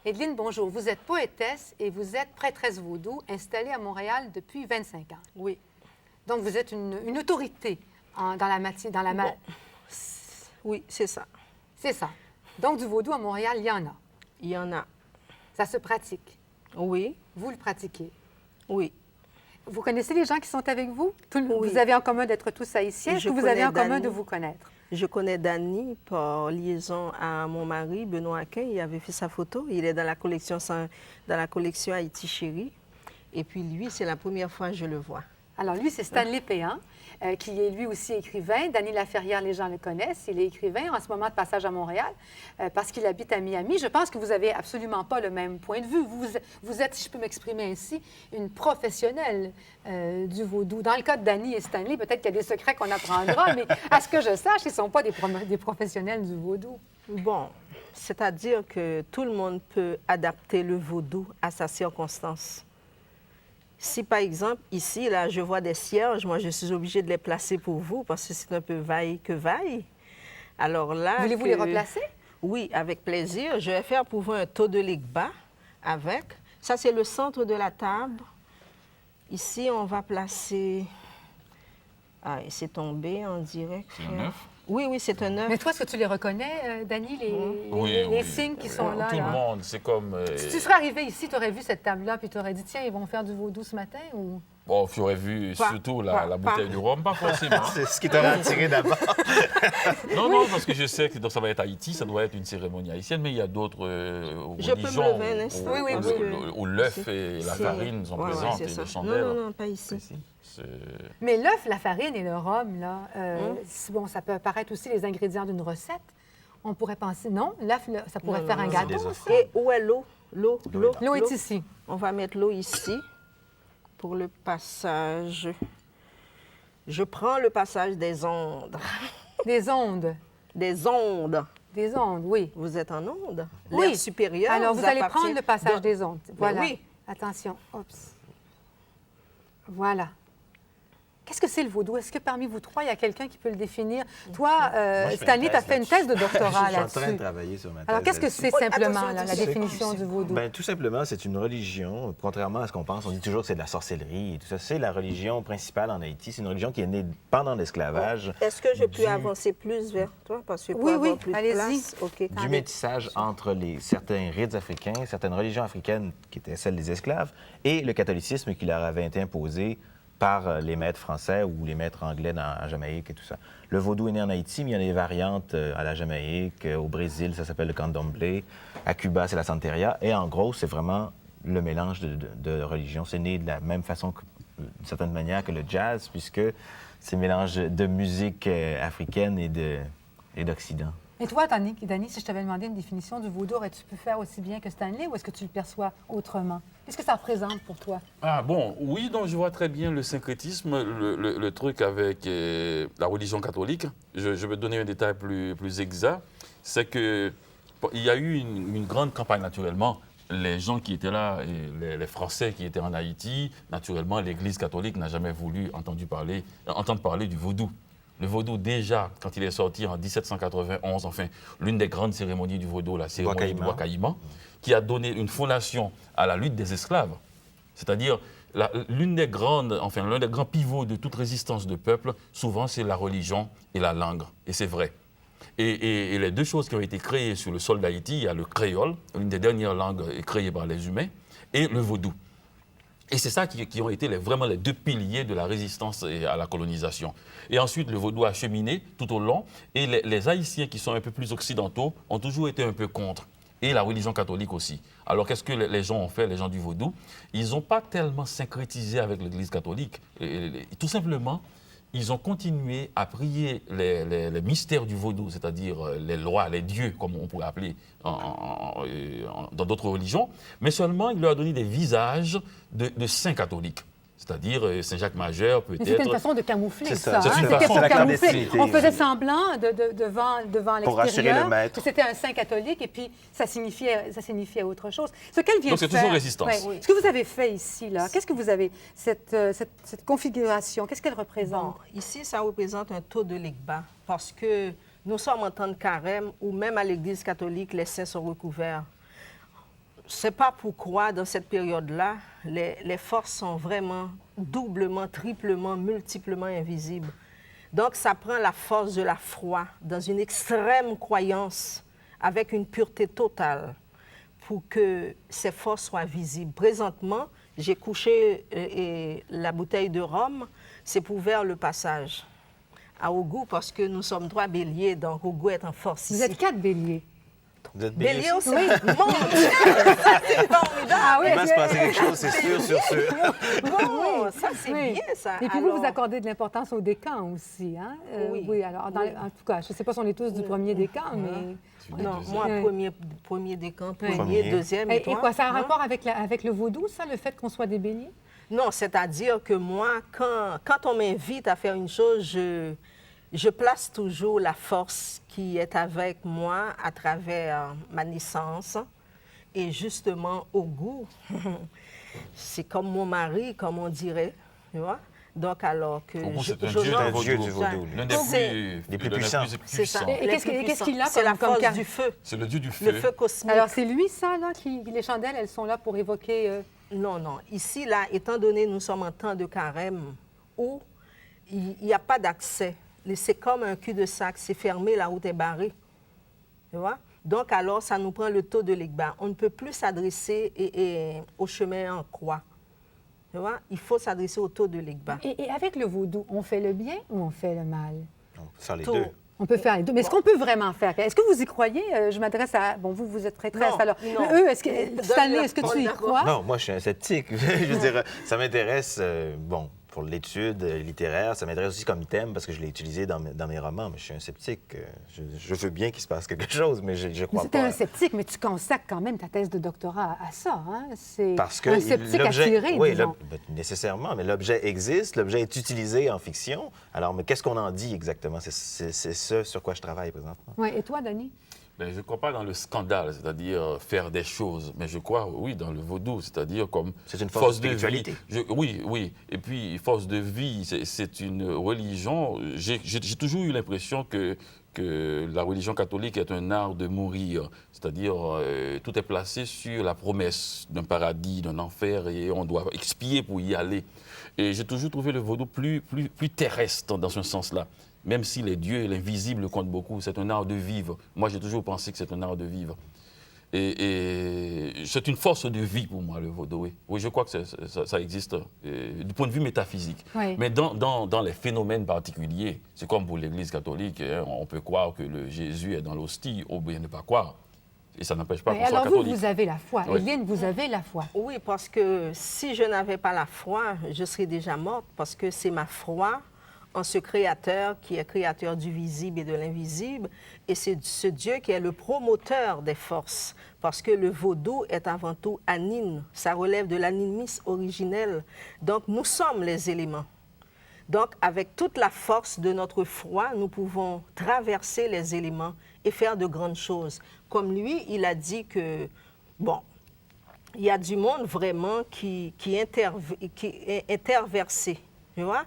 Evelyne, bonjour. Vous êtes poétesse et vous êtes prêtresse vaudou installée à Montréal depuis 25 ans. Oui. Donc, vous êtes une autorité dans la matière. Bon. Oui, c'est ça. C'est ça. Donc, du vaudou à Montréal, il y en a. Il y en a. Ça se pratique. Oui. Vous le pratiquez. Oui. Vous connaissez les gens qui sont avec vous? Oui. Vous avez en commun d'être tous haïtiens. Est-ce que vous avez en commun de vous connaître? Je connais Danny par liaison à mon mari, Benoît Aquin. Il avait fait sa photo. Il est dans la collection Haïti Chérie. Et puis lui, c'est la première fois que je le vois. Alors, lui, c'est Stanley Péan, qui est lui aussi écrivain. Danny Laferrière, les gens le connaissent. Il est écrivain en ce moment de passage à Montréal parce qu'il habite à Miami. Je pense que vous n'avez absolument pas le même point de vue. Vous êtes, si je peux m'exprimer ainsi, une professionnelle du vaudou. Dans le cas de Danny et Stanley, peut-être qu'il y a des secrets qu'on apprendra, mais à ce que je sache, ils ne sont pas des professionnels du vaudou. Bon, c'est-à-dire que tout le monde peut adapter le vaudou à sa circonstance. Si, par exemple, ici, là, je vois des cierges, moi, je suis obligée de les placer pour vous parce que c'est un peu vaille que vaille. Alors là... Voulez-vous les replacer? Oui, avec plaisir. Je vais faire pour vous un taux de ligba avec. Ça, c'est le centre de la table. Ici, on va placer... Ah, c'est tombé en direct. C'est un œuf? Oui, oui, c'est un œuf. Mais toi, est-ce que tu les reconnais, Danny, les signes qui sont là? Tout le monde, c'est comme... Si tu serais arrivé ici, tu aurais vu cette table-là, puis tu aurais dit, tiens, ils vont faire du vaudou ce matin, ou... Bon, tu aurais vu surtout la bouteille de rhum, pas forcément. C'est ce qui t'aurait attiré d'abord. Non, parce que je sais que donc, ça va être Haïti, ça doit être une cérémonie haïtienne, mais il y a d'autres Je peux me lever un instant? Oui, où l'œuf et la farine sont présentes et les chandelles. Non, pas ici. Mais l'œuf, la farine et le rhum, là, bon, ça peut apparaître aussi les ingrédients d'une recette. On pourrait penser, non, l'œuf, ça pourrait faire un gâteau, ça. Et où est l'eau? L'eau est ici. On va mettre l'eau ici pour le passage. Je prends le passage des ondes. Des ondes. Des ondes. Des ondes, oui. Vous êtes en onde? Oui. L'air supérieur. Alors, vous allez appartient prendre le passage des ondes. Voilà. Oui. Attention. Oups. Voilà. Qu'est-ce que c'est le vaudou? Est-ce que parmi vous trois, il y a quelqu'un qui peut le définir? Toi, Stanley, tu as fait une thèse de doctorat là-dessus. Je suis en train de travailler sur ma thèse. Alors, qu'est-ce que c'est simplement, là, la attention, définition du vaudou? Bien, tout simplement, c'est une religion. Contrairement à ce qu'on pense, on dit toujours que c'est de la sorcellerie et tout ça. C'est la religion principale en Haïti. C'est une religion qui est née pendant l'esclavage. Est-ce que je peux avancer plus vers toi? Parce que pour Oui, avoir oui, plus de allez-y. place. OK. Du métissage entre certains rites africains, certaines religions africaines qui étaient celles des esclaves, et le catholicisme qui leur avait été imposé par les maîtres français ou les maîtres anglais en Jamaïque et tout ça. Le vaudou est né en Haïti, mais il y a des variantes à la Jamaïque, au Brésil, ça s'appelle le candomblé, à Cuba, c'est la santeria, et en gros, c'est vraiment le mélange de religions. C'est né de la même façon, d'une certaine manière, que le jazz, puisque c'est un mélange de musique africaine et d'Occident. Et toi, Danny, si je t'avais demandé une définition du vaudou, aurais-tu pu faire aussi bien que Stanley ou est-ce que tu le perçois autrement? Qu'est-ce que ça représente pour toi? Ah bon, oui, donc je vois très bien le syncrétisme, le truc avec la religion catholique. Je vais te donner un détail plus exact. C'est qu'il y a eu une grande campagne, naturellement. Les gens qui étaient là, et les Français qui étaient en Haïti, naturellement, l'Église catholique n'a jamais voulu entendre parler du vaudou. Le vaudou, déjà, quand il est sorti en 1791, enfin, l'une des grandes cérémonies du vaudou, la cérémonie du Wakaïma, qui a donné une fondation à la lutte des esclaves. C'est-à-dire, l'un des grands pivots de toute résistance de peuple, souvent, c'est la religion et la langue. Et c'est vrai. Et les deux choses qui ont été créées sur le sol d'Haïti, il y a le créole, l'une des dernières langues créées par les humains, et le vaudou. Et c'est ça qui ont été vraiment les deux piliers de la résistance à la colonisation. Et ensuite, le vaudou a cheminé tout au long. Et les Haïtiens qui sont un peu plus occidentaux ont toujours été un peu contre. Et la religion catholique aussi. Alors, qu'est-ce que les gens ont fait, les gens du vaudou? Ils n'ont pas tellement syncrétisé avec l'Église catholique. Tout simplement, ils ont continué à prier les mystères du vaudou, c'est-à-dire les lois, les dieux, comme on pourrait appeler dans d'autres religions, mais seulement il leur a donné des visages de saints catholiques. C'est-à-dire Saint-Jacques Majeur, peut-être... C'était une façon de camoufler C'est ça. ça. Hein? C'est une C'était façon pour de camoufler. On faisait clandestinité. semblant devant l'extérieur. Pour rassurer le maître. Que c'était un saint catholique et puis ça signifiait autre chose. Ce qu'elle vient Donc, c'est de faire... toujours résistance. Ouais. Oui. Ce que vous avez fait ici, là, qu'est-ce que vous avez... Cette configuration, qu'est-ce qu'elle représente? Bon, ici, ça représente un taux de ligba parce que nous sommes en temps de carême où même à l'Église catholique, les saints sont recouverts. sais pas pourquoi, dans cette période-là, les forces sont vraiment doublement, triplement, multiplement invisibles. Donc, ça prend la force de la foi dans une extrême croyance avec une pureté totale pour que ces forces soient visibles. Présentement, j'ai couché la bouteille de rhum, c'est pour ouvrir le passage à Ogou parce que nous sommes 3 béliers, donc Ogou est en force Vous ici. êtes 4 béliers. Vous êtes Bélier aussi? Oui. Mon Dieu, ça c'est formidable! Ah oui, Il va se passer quelque chose, c'est sûr, sur ce. Bon, ça c'est Oui. bien ça. Et puis Alors, vous accordez de l'importance au décan aussi, hein? Oui. alors, Oui. en tout cas, je ne sais pas si on est tous du premier décan, mais... non, moi, premier décan, Premier. premier, deuxième, Et toi? quoi, ça a un Non? rapport avec le vaudou, ça, le fait qu'on soit des béliers? Non, c'est-à-dire que moi, quand on m'invite à faire une chose, je place toujours la force qui est avec moi à travers ma naissance. Et justement, Ogou, c'est comme mon mari, comme on dirait, tu vois. Donc, alors que... Ogou, c'est un j'honore- dieu un dieu du vaudou. L'un des C'est- les plus puissants. C'est ça. Et qu'est-ce qu'il a C'est la comme force carte? du feu, C'est le dieu du feu. le feu cosmique. Alors, c'est lui, ça, là, les chandelles, elles sont là pour évoquer... Non, non. Ici, là, étant donné que nous sommes en temps de carême, où il n'y a pas d'accès. C'est comme un cul-de-sac, c'est fermé, la route est barrée. Tu vois? Donc, alors, ça nous prend le taux de l'Egba. On ne peut plus s'adresser au chemin en croix. Tu vois? Il faut s'adresser au taux de l'Egba. Et avec le vaudou, on fait le bien ou on fait le mal? On peut faire les Tout. deux. On peut faire les deux. Mais est-ce qu'on peut vraiment faire? Est-ce que vous y croyez? Je m'adresse à... Bon, vous êtes prêtresse, Non, alors. non. Eux, Stanley, est-ce que tu y crois? Non, moi, je suis un sceptique. Je veux dire, ça m'intéresse, bon, pour l'étude littéraire, ça m'intéresse aussi comme thème parce que je l'ai utilisé dans mes romans, mais je suis un sceptique. Je veux bien qu'il se passe quelque chose, mais je crois C'était pas. un sceptique, mais tu consacres quand même ta thèse de doctorat à ça. Hein? C'est Parce que un sceptique l'objet, attiré, oui, disons. nécessairement, mais l'objet existe, l'objet est utilisé en fiction. Alors, mais qu'est-ce qu'on en dit exactement? C'est ce sur quoi je travaille présentement. Ouais. Et toi, Denis? Ben, je ne crois pas dans le scandale, c'est-à-dire faire des choses, mais je crois, oui, dans le vaudou, c'est-à-dire comme C'est une force de de vie. spiritualité. Oui, oui. Et puis, force de vie, c'est une religion. J'ai toujours eu l'impression que la religion catholique est un art de mourir, c'est-à-dire tout est placé sur la promesse d'un paradis, d'un enfer, et on doit expier pour y aller. Et j'ai toujours trouvé le vaudou plus terrestre dans ce sens-là. Même si les dieux et l'invisible comptent beaucoup, c'est un art de vivre. Moi, j'ai toujours pensé que c'est un art de vivre. Et c'est une force de vie pour moi, le vaudou. Oui, oui, je crois que ça existe du point de vue métaphysique. Oui. Mais dans les phénomènes particuliers, c'est comme pour l'Église catholique, hein, on peut croire que le Jésus est dans l'hostie, ou bien ne pas croire. Et ça n'empêche pas qu'on soit Alors catholique. vous avez la foi. Oui. Evelyne, vous avez la foi. Oui, parce que si je n'avais pas la foi, je serais déjà morte, parce que c'est ma foi en ce Créateur qui est créateur du visible et de l'invisible, et c'est ce Dieu qui est le promoteur des forces, parce que le vaudou est avant tout anine, ça relève de l'animisme originel. Donc nous sommes les éléments. Donc avec toute la force de notre foi, nous pouvons traverser les éléments et faire de grandes choses. Comme lui, il a dit que, bon, il y a du monde vraiment qui est interversé, tu vois?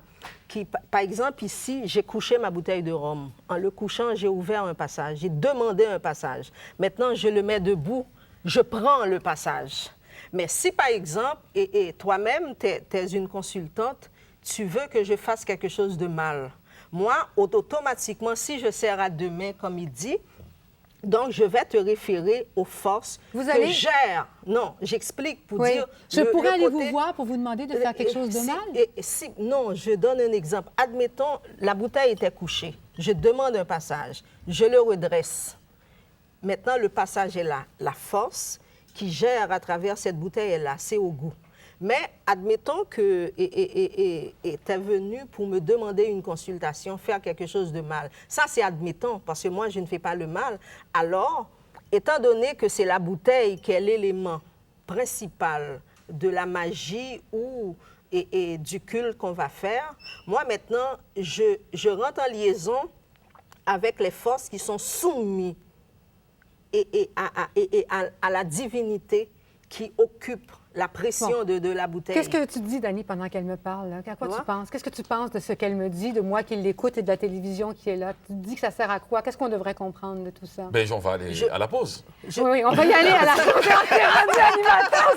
Par exemple, ici, j'ai couché ma bouteille de rhum. En le couchant, j'ai ouvert un passage, j'ai demandé un passage. Maintenant, je le mets debout, je prends le passage. Mais si, par exemple, et toi-même, tu es une consultante, tu veux que je fasse quelque chose de mal. Moi, automatiquement, si je serre à deux mains, comme il dit, donc je vais te référer aux forces Vous que allez- gère. Non, j'explique pour Oui. dire... Je le pourrais aller côté- vous voir pour vous demander de faire quelque chose de mal? Non, je donne un exemple. Admettons, la bouteille était couchée. Je demande un passage. Je le redresse. Maintenant, le passage est là. La force qui gère à travers cette bouteille est là. C'est au goût. Mais admettons que tu es venu pour me demander une consultation, faire quelque chose de mal. Ça, c'est admettons, parce que moi, je ne fais pas le mal. Alors, étant donné que c'est la bouteille qui est l'élément principal de la magie et du culte qu'on va faire, moi, maintenant, je rentre en liaison avec les forces qui sont soumises à la divinité qui occupe la pression de la bouteille. Qu'est-ce que tu dis, Dani, pendant qu'elle me parle? Là? À quoi tu penses? Qu'est-ce que tu penses de ce qu'elle me dit, de moi qui l'écoute et de la télévision qui est là? Tu dis que ça sert à quoi? Qu'est-ce qu'on devrait comprendre de tout ça? Ben, on va aller à la pause. Oui, on va y aller à la pause. On est rendu animateur,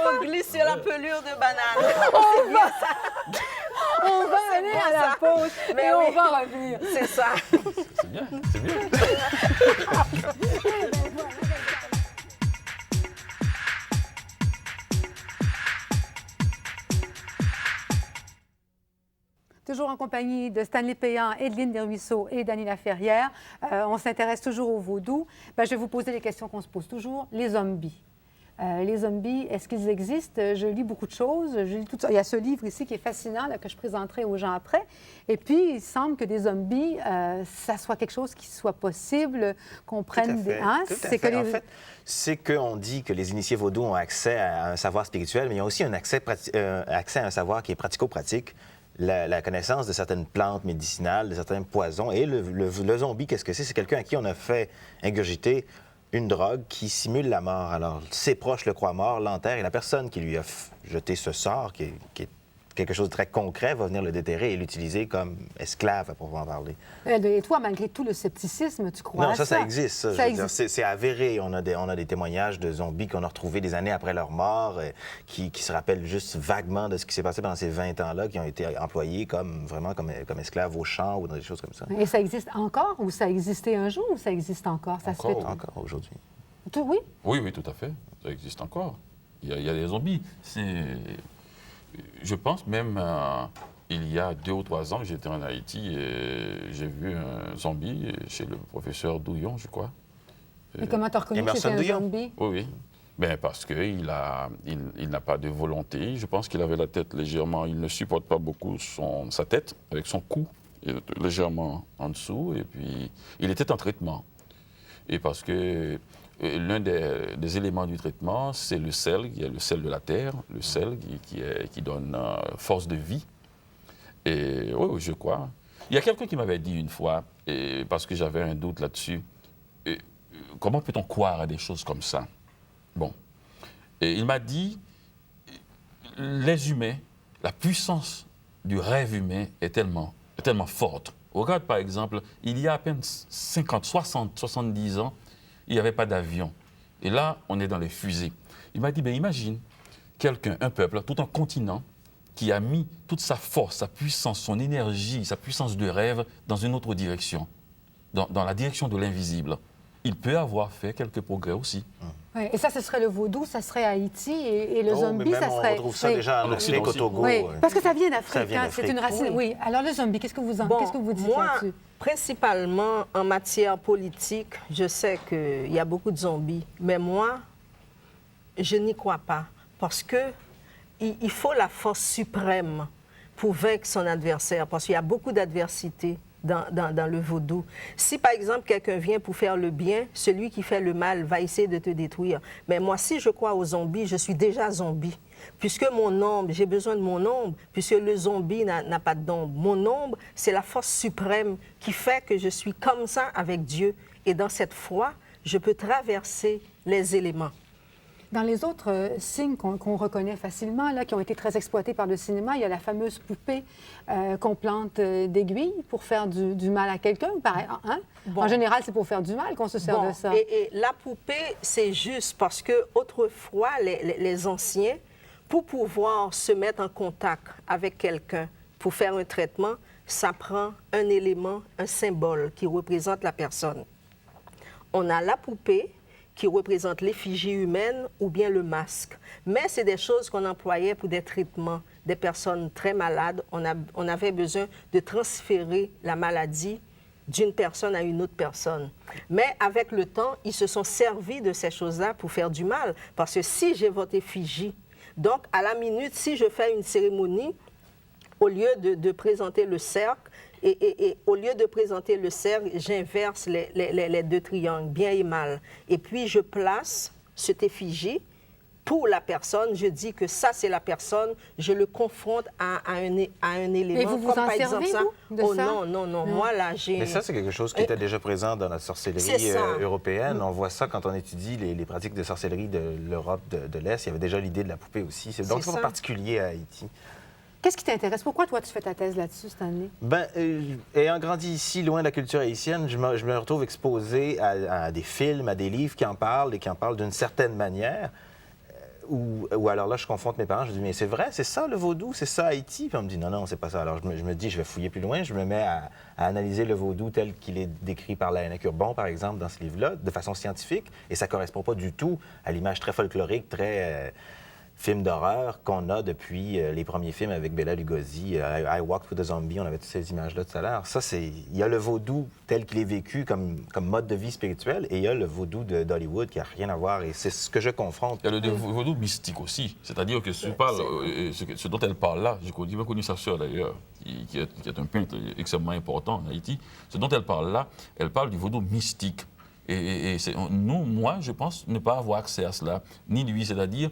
On glisse sur la pelure de banane. on va aller à la pause, mais on va revenir. C'est ça. C'est bien, c'est bien. Toujours en compagnie de Stanley Péan, Evelyne Desruisseaux et Dany Laferrière. On s'intéresse toujours au vaudou. Je vais vous poser les questions qu'on se pose toujours. Les zombies. Les zombies, est-ce qu'ils existent? Je lis beaucoup de choses. Je lis tout ça. Il y a ce livre ici qui est fascinant, là, que je présenterai aux gens après. Et puis, il semble que des zombies, ça soit quelque chose qui soit possible, qu'on prenne des... Hein? Tout à fait. En fait, c'est qu'on dit que les initiés vaudous ont accès à un savoir spirituel, mais ils ont aussi un accès à un savoir qui est pratico-pratique. La connaissance de certaines plantes médicinales, de certains poisons. Et le zombie, qu'est-ce que c'est? C'est quelqu'un à qui on a fait ingurgiter une drogue qui simule la mort. Alors, ses proches le croient mort, l'enterrent, et la personne qui lui a jeté ce sort, qui est quelque chose de très concret, va venir le déterrer et l'utiliser comme esclave, à proprement parler. Et toi, malgré tout le scepticisme, tu crois Non, à ça? ça existe. C'est avéré. On a des témoignages de zombies qu'on a retrouvés des années après leur mort, qui se rappellent juste vaguement de ce qui s'est passé pendant ces 20 ans-là, qui ont été employés vraiment comme esclaves au champ ou dans des choses comme ça. Et ça existe encore, ou ça existait un jour, ou ça existe encore? Ça Encore, se fait Encore aujourd'hui. Oui? Oui, tout à fait. Ça existe encore. Il y a des zombies. Je pense même, il y a 2 ou 3 ans, j'étais en Haïti et j'ai vu un zombie chez le professeur Douillon, je crois. Et comment tu as reconnu que c'était un zombie? Oui. Ben parce qu'il n'a pas de volonté. Je pense qu'il avait la tête légèrement... Il ne supporte pas beaucoup sa tête, avec son cou légèrement en dessous. Et puis, il était en traitement. Et parce que l'un des éléments du traitement, c'est le sel. Il y a le sel de la terre, le sel qui donne force de vie. Et oui, je crois. Il y a quelqu'un qui m'avait dit une fois, parce que j'avais un doute là-dessus, comment peut-on croire à des choses comme ça? Bon. Et il m'a dit, les humains, la puissance du rêve humain est tellement forte. Regarde, par exemple, il y a à peine 50, 60, 70 ans, il n'y avait pas d'avion. Et là, on est dans les fusées. Il m'a dit, imagine quelqu'un, un peuple, tout un continent, qui a mis toute sa force, sa puissance, son énergie, sa puissance de rêve dans une autre direction, dans la direction de l'invisible. Il peut avoir fait quelques progrès aussi. Oui, et ça, ce serait le vaudou, ça serait Haïti, et le zombie, ça serait... On retrouve ça déjà en Occident, au Togo. Oui, parce que ça vient d'Afrique, hein, c'est une racine. Oui. Alors le zombie, qu'est-ce que vous dites là-dessus? Principalement en matière politique, je sais qu'il y a beaucoup de zombies, mais moi, je n'y crois pas, parce que il faut la force suprême pour vaincre son adversaire, parce qu'il y a beaucoup d'adversité dans le vaudou. Si, par exemple, quelqu'un vient pour faire le bien, celui qui fait le mal va essayer de te détruire. Mais moi, si je crois aux zombies, je suis déjà zombie. Puisque mon ombre, j'ai besoin de mon ombre, puisque le zombie n'a pas d'ombre. Mon ombre, c'est la force suprême qui fait que je suis comme ça avec Dieu. Et dans cette foi, je peux traverser les éléments. Dans les autres signes qu'on reconnaît facilement, là, qui ont été très exploités par le cinéma, il y a la fameuse poupée qu'on plante d'aiguilles pour faire du mal à quelqu'un. Hein? Bon. En général, c'est pour faire du mal qu'on se sert de ça. Et la poupée, c'est juste parce que autrefois, les anciens, pour pouvoir se mettre en contact avec quelqu'un, pour faire un traitement, ça prend un élément, un symbole qui représente la personne. On a la poupée, qui représente l'effigie humaine ou bien le masque. Mais c'est des choses qu'on employait pour des traitements. Des personnes très malades, on avait besoin de transférer la maladie d'une personne à une autre personne. Mais avec le temps, ils se sont servis de ces choses-là pour faire du mal. Parce que si j'ai votre effigie, donc à la minute, si je fais une cérémonie, au lieu de présenter le cercle, et au lieu de présenter le cercle, j'inverse les 2 triangles, bien et mal. Et puis, je place cette effigie pour la personne, je dis que ça, c'est la personne, je le confronte à un élément. Et vous vous comme en par exemple servez, ça. vous, de Oh ça? non. Moi, là, j'ai... Mais ça, c'est quelque chose qui était déjà présent dans la sorcellerie C'est ça. européenne. On voit ça quand on étudie les pratiques de sorcellerie de l'Europe de l'Est. Il y avait déjà l'idée de la poupée aussi. Donc, c'est pas ça. particulier à Haïti. Qu'est-ce qui t'intéresse? Pourquoi, toi, tu fais ta thèse là-dessus, Stanley? Ayant grandi ici, loin de la culture haïtienne, je me retrouve exposé à des films, à des livres qui en parlent et qui en parlent d'une certaine manière. Ou alors là, je confronte mes parents, je dis, mais c'est vrai, c'est ça le vaudou, c'est ça Haïti? Puis on me dit, non, c'est pas ça. Alors je me dis, je vais fouiller plus loin, je me mets à analyser le vaudou tel qu'il est décrit par Laënnec Urbon, par exemple, dans ce livre-là, de façon scientifique, et ça correspond pas du tout à l'image très folklorique, très film d'horreur qu'on a depuis les premiers films avec Bela Lugosi, I Walked with a Zombie, on avait toutes ces images-là tout à l'heure. Ça, il y a le vaudou tel qu'il est vécu comme mode de vie spirituel, et il y a le vaudou d'Hollywood qui n'a rien à voir, et c'est ce que je confronte. Il y a le vaudou mystique aussi. C'est-à-dire que si tu parles, ce dont elle parle là, j'ai bien connu sa sœur d'ailleurs, qui est un peintre extrêmement important en Haïti. Ce dont elle parle là, elle parle du vaudou mystique. Et moi, je pense ne pas avoir accès à cela, ni lui, c'est-à-dire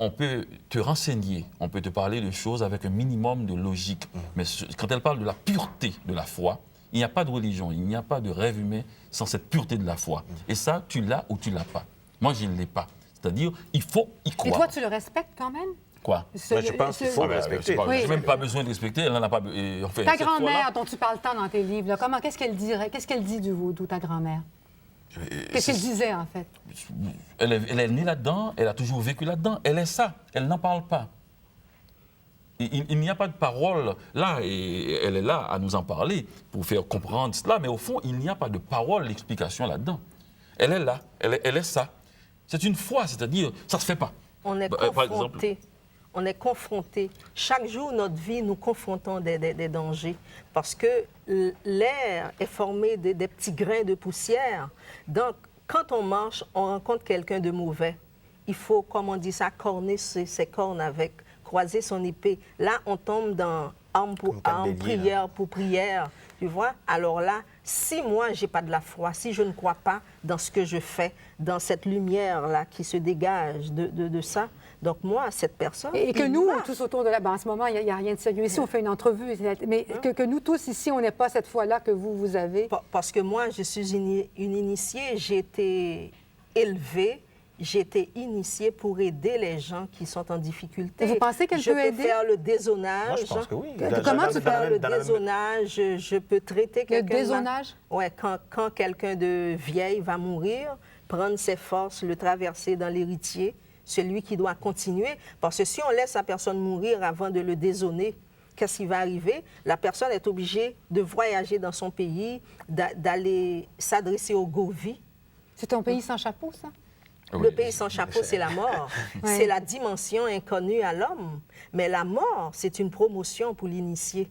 on peut te renseigner, on peut te parler de choses avec un minimum de logique. Mais quand elle parle de la pureté de la foi, il n'y a pas de religion, il n'y a pas de rêve humain sans cette pureté de la foi. Et ça, tu l'as ou tu ne l'as pas. Moi, je ne l'ai pas. C'est-à-dire, il faut y croire. Et toi, tu le respectes quand même? Quoi? Moi, je pense qu'il faut le respecter. Oui. Je n'ai même pas besoin de respecter, elle n'en a pas... Enfin, Ta cette grand-mère, fois-là, dont tu parles tant dans tes livres, là, qu'est-ce qu'elle dirait? Qu'est-ce qu'elle dit du vaudou, ta grand-mère? Qu'est-ce qu'elle disait, en fait? Elle est née là-dedans, elle a toujours vécu là-dedans, elle est ça, elle n'en parle pas. Il n'y a pas de parole là, et elle est là à nous en parler pour faire comprendre cela, mais au fond, il n'y a pas de parole, d'explication là-dedans. Elle est là, elle est ça. C'est une foi, c'est-à-dire, ça ne se fait pas. On est Par exemple, confronté. On est confronté. Chaque jour, notre vie, nous confrontons des dangers. Parce que l'air est formé des petits grains de poussière. Donc, quand on marche, on rencontre quelqu'un de mauvais. Il faut, comme on dit ça, corner ses cornes avec, croiser son épée. Là, on tombe dans arme pour arme, prière pour prière. Tu vois? Alors là, si moi, je n'ai pas de la foi, si je ne crois pas dans ce que je fais, dans cette lumière-là qui se dégage de ça, donc moi, cette personne... Et que nous, tous autour de là, en ce moment, il n'y a rien de sérieux. Ici, on fait une entrevue, mais que nous tous, ici, on n'ait pas cette foi-là que vous avez. Parce que moi, je suis une initiée, j'ai été élevée, j'ai été initiée pour aider les gens qui sont en difficulté. Et vous pensez qu'elle peut aider? Je peux faire le dézonage. Moi, je pense que oui. Comment tu faire le dézonage? Je peux traiter quelqu'un... Le dézonage? Oui, quand quelqu'un de vieille va mourir, prendre ses forces, le traverser dans l'héritier, celui qui doit continuer. Parce que si on laisse la personne mourir avant de le dézoner, qu'est-ce qui va arriver? La personne est obligée de voyager dans son pays, d'aller s'adresser au Govi. C'est ton pays sans chapeau, ça? Le pays sans chapeau, c'est la mort. Oui. C'est la dimension inconnue à l'homme. Mais la mort, c'est une promotion pour l'initié.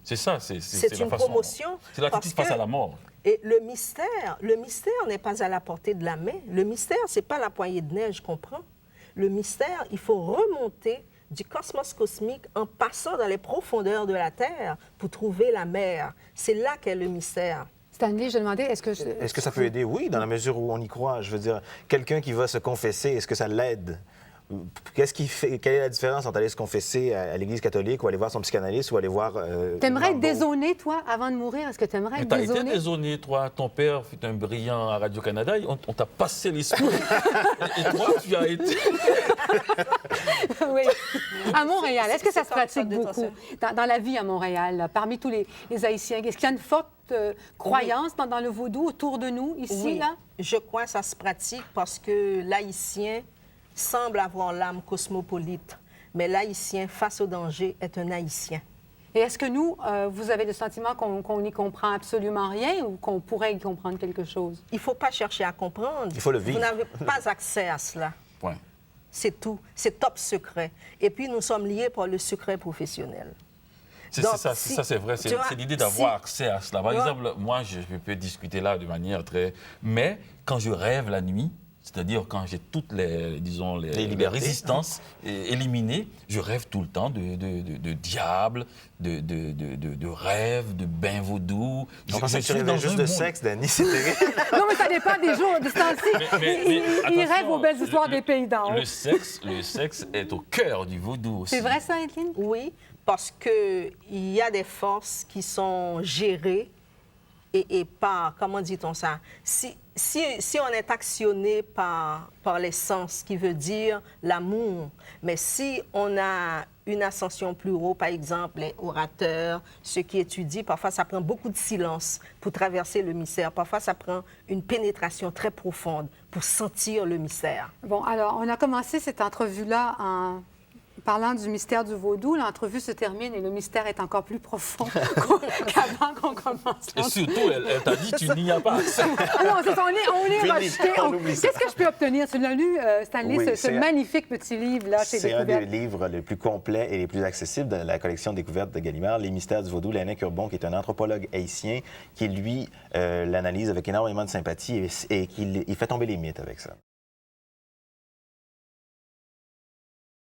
c'est ça, C'est la une façon. promotion. C'est là parce qu'il passe que- à la mort. Et le mystère n'est pas à la portée de la main. Le mystère, c'est pas la poignée de neige qu'on prend. Le mystère, il faut remonter du cosmos cosmique en passant dans les profondeurs de la Terre pour trouver la mer. C'est là qu'est le mystère. Stanley, je demandais, est-ce que ça peut aider? Oui, dans la mesure où on y croit. Je veux dire, quelqu'un qui va se confesser, est-ce que ça l'aide? Quelle est la différence entre aller se confesser à l'Église catholique ou aller voir son psychanalyste ou aller voir... T'aimerais être Margot? dézoné, toi, avant de mourir? Est-ce que t'aimerais Mais être t'as été dézoné? dézoné, toi. Ton père fut un brillant à Radio-Canada. On t'a passé l'esprit. Et toi, tu as été... Oui. À Montréal, est-ce que ça se C'est comme ça, pratique de beaucoup toute dans la vie à Montréal, là, parmi tous les Haïtiens? Est-ce qu'il y a une forte croyance dans le vaudou autour de nous, ici, Oui, là? je crois que ça se pratique parce que l'Haïtien semble avoir l'âme cosmopolite. Mais l'Haïtien, face au danger, est un Haïtien. Et est-ce que nous, vous avez le sentiment qu'on n'y comprend absolument rien ou qu'on pourrait y comprendre quelque chose? Il ne faut pas chercher à comprendre. Il faut le vivre. Vous n'avez pas accès à cela. Point. C'est tout. C'est top secret. Et puis, nous sommes liés par le secret professionnel. C'est Donc, ça, si- c'est vrai. tu vois, C'est l'idée d'avoir si- accès à cela. Par tu vois- exemple, moi, je peux discuter là de manière très... Mais quand je rêve la nuit, C'est-à-dire, quand j'ai toutes les, disons, Les libertés. résistances éliminées, je rêve tout le temps de diables, de rêves, de bains vaudou. On pensait que tu rêvais juste de sexe, Danny, c'est terrible. Non, mais ça dépend des jours, de ce temps-ci. Il attention, rêve aux belles histoires des pays d'en haut. Le sexe est au cœur du vaudou aussi. C'est vrai ça, Edline? Oui, parce qu'il y a des forces qui sont gérées et par, comment dit-on ça? Si on est actionné par les sens, qui veut dire l'amour, mais si on a une ascension plus haut, par exemple, les orateurs, ceux qui étudient, parfois ça prend beaucoup de silence pour traverser le mystère. Parfois ça prend une pénétration très profonde pour sentir le mystère. Bon, alors, on a commencé cette entrevue-là en parlant du mystère du vaudou. L'entrevue se termine et le mystère est encore plus profond qu'avant qu'on commence. Et surtout, elle t'a dit tu n'y as pas accès. Ah non, c'est ça, on est Fini, rejeté. on oublie ça. Qu'est-ce que je peux obtenir? Tu l'as lu, Stanley, Oui, ce c'est magnifique petit livre-là chez C'est un des Découverte? livres les plus complets et les plus accessibles de la collection Découverte de Gallimard, Les mystères du vaudou. Léonec Urbon, qui est un anthropologue haïtien, qui, lui, l'analyse avec énormément de sympathie et qui il fait tomber les mythes avec ça.